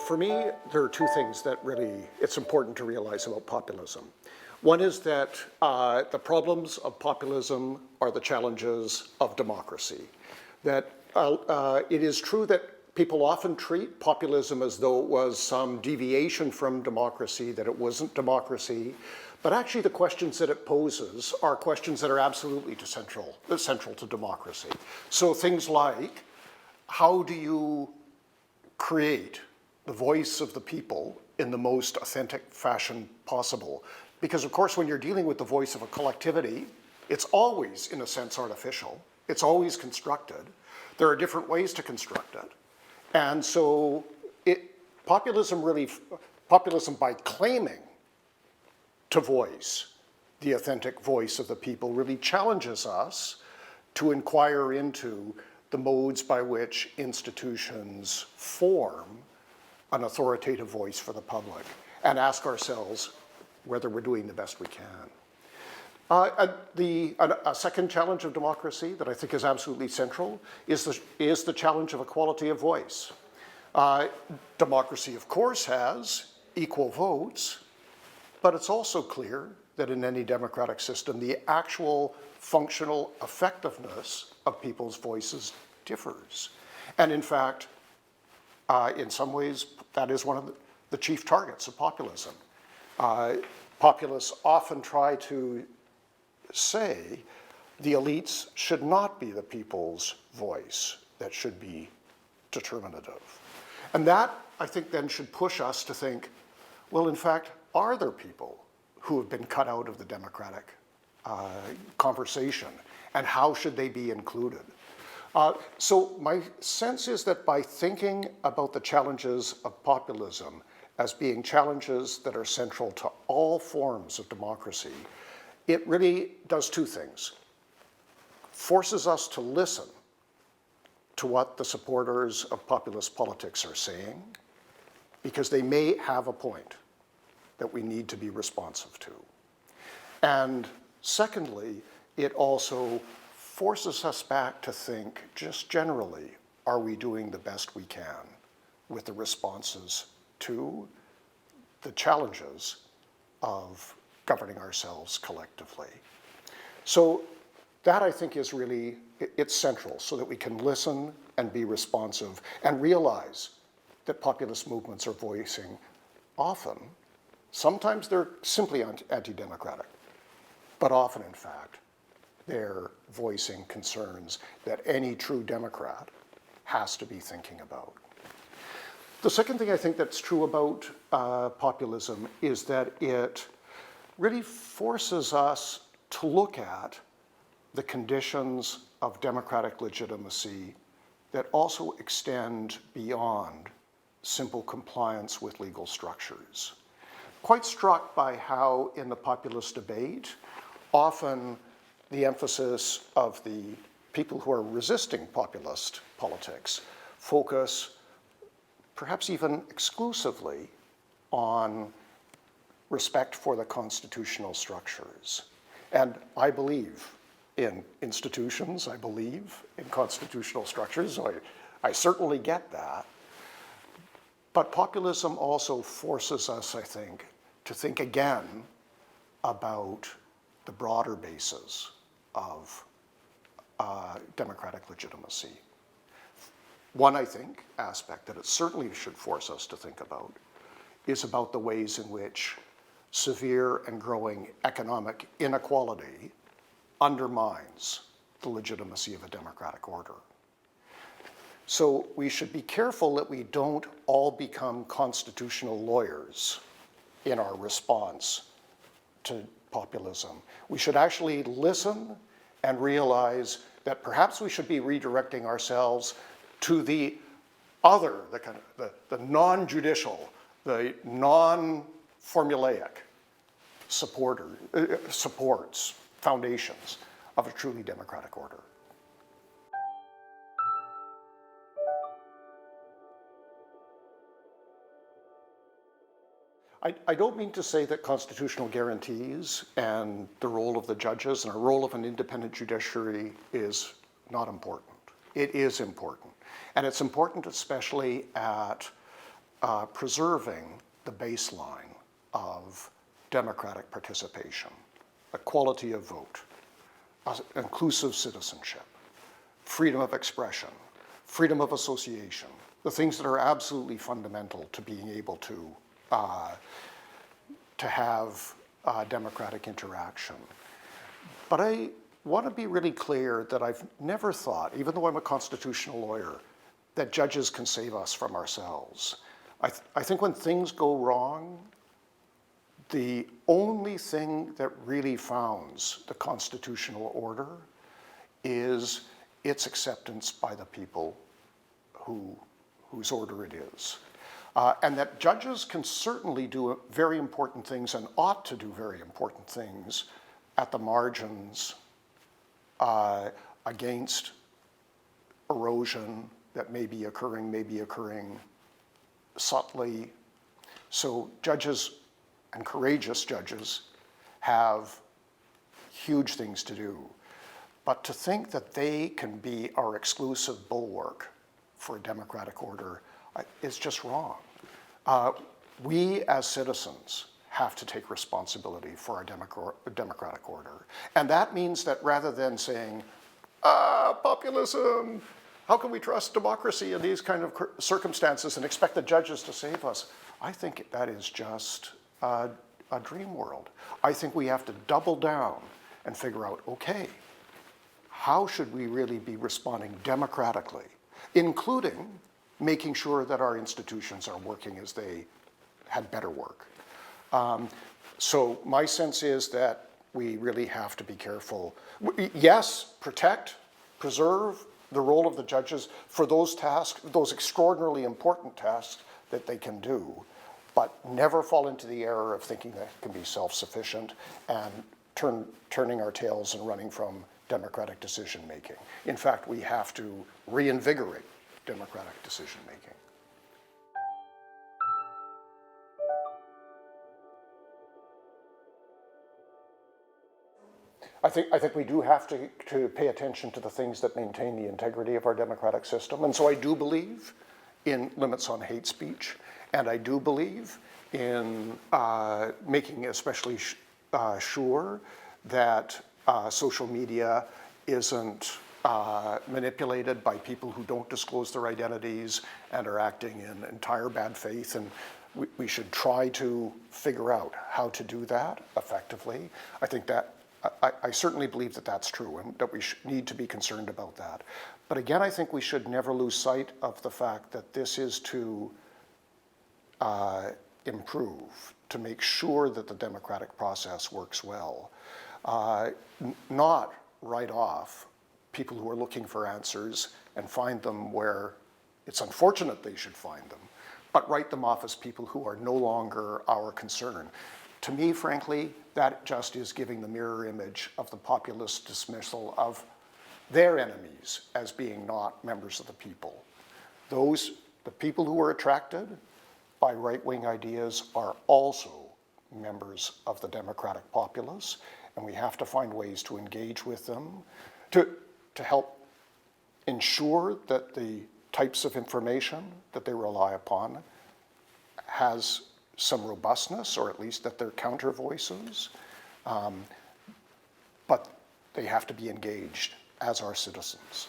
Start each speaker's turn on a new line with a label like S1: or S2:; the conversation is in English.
S1: For me, there are two things that really it's important to realize about populism. One is that the problems of populism are the challenges of democracy. That it is true that people often treat populism as though it was some deviation from democracy, that it wasn't democracy. But actually the questions that it poses are questions that are absolutely central to democracy. So things like, how do you create the voice of the people in the most authentic fashion possible? Because of course, when you're dealing with the voice of a collectivity, it's always, in a sense, artificial. It's always constructed. There are different ways to construct it. And so populism by claiming to voice the authentic voice of the people really challenges us to inquire into the modes by which institutions form an authoritative voice for the public and ask ourselves whether we're doing the best we can. A second challenge of democracy that I think is absolutely central is the challenge of equality of voice. Democracy, of course, has equal votes, but it's also clear that in any democratic system, the actual functional effectiveness of people's voices differs. And in fact, in some ways, that is one of the chief targets of populism. Populists often try to say the elites should not be the people's voice that should be determinative. And that, I think, then should push us to think, well, in fact, are there people who have been cut out of the democratic conversation, and how should they be included? So my sense is that by thinking about the challenges of populism as being challenges that are central to all forms of democracy, it really does two things. Forces us to listen to what the supporters of populist politics are saying, because they may have a point that we need to be responsive to. And secondly, it also forces us back to think, just generally, are we doing the best we can with the responses to the challenges of governing ourselves collectively? So that, I think, is really, it's central, so that we can listen and be responsive and realize that populist movements are voicing often, sometimes they're simply anti-democratic, but often, in fact, they're voicing concerns that any true Democrat has to be thinking about. The second thing I think that's true about populism is that it really forces us to look at the conditions of democratic legitimacy that also extend beyond simple compliance with legal structures. Quite struck by how in the populist debate, often the emphasis of the people who are resisting populist politics focus perhaps even exclusively on respect for the constitutional structures. And I believe in institutions, I believe in constitutional structures, so I certainly get that. But populism also forces us, I think, to think again about the broader basis of democratic legitimacy. One, I think, aspect that it certainly should force us to think about is about the ways in which severe and growing economic inequality undermines the legitimacy of a democratic order. So we should be careful that we don't all become constitutional lawyers in our response to populism. We should actually listen and realize that perhaps we should be redirecting ourselves to the other, the non-judicial, the non-formulaic supports, foundations of a truly democratic order. I don't mean to say that constitutional guarantees and the role of the judges and a role of an independent judiciary is not important. It is important. And it's important especially at preserving the baseline of democratic participation, equality of vote, inclusive citizenship, freedom of expression, freedom of association, the things that are absolutely fundamental to being able to have democratic interaction. But I want to be really clear that I've never thought, even though I'm a constitutional lawyer, that judges can save us from ourselves. I think when things go wrong, the only thing that really founds the constitutional order is its acceptance by the people whose order it is. And that judges can certainly do very important things and ought to do very important things at the margins against erosion that may be occurring subtly. So judges, and courageous judges, have huge things to do. But to think that they can be our exclusive bulwark for a democratic order is just wrong. We as citizens have to take responsibility for our democratic order. And that means that rather than saying, populism, how can we trust democracy in these kind of circumstances and expect the judges to save us? I think that is just a dream world. I think we have to double down and figure out, okay, how should we really be responding democratically, including making sure that our institutions are working as they had better work. So my sense is that we really have to be careful. Yes, protect, preserve the role of the judges for those tasks, those extraordinarily important tasks that they can do, but never fall into the error of thinking that it can be self-sufficient and turning our tails and running from democratic decision-making. In fact, we have to reinvigorate democratic decision-making. I think we do have to pay attention to the things that maintain the integrity of our democratic system. And so I do believe in limits on hate speech, and I do believe in making especially sure that social media isn't manipulated by people who don't disclose their identities and are acting in entire bad faith. And we should try to figure out how to do that effectively. I think that I certainly believe that that's true and that we need to be concerned about that. But again, I think we should never lose sight of the fact that this is to improve, to make sure that the democratic process works well, not write off people who are looking for answers and find them where it's unfortunate they should find them, but write them off as people who are no longer our concern. To me, frankly, that just is giving the mirror image of the populist dismissal of their enemies as being not members of the people. The people who are attracted by right-wing ideas are also members of the democratic populace, and we have to find ways to engage with them, to help ensure that the types of information that they rely upon has some robustness, or at least that they're counter voices, but they have to be engaged as our citizens.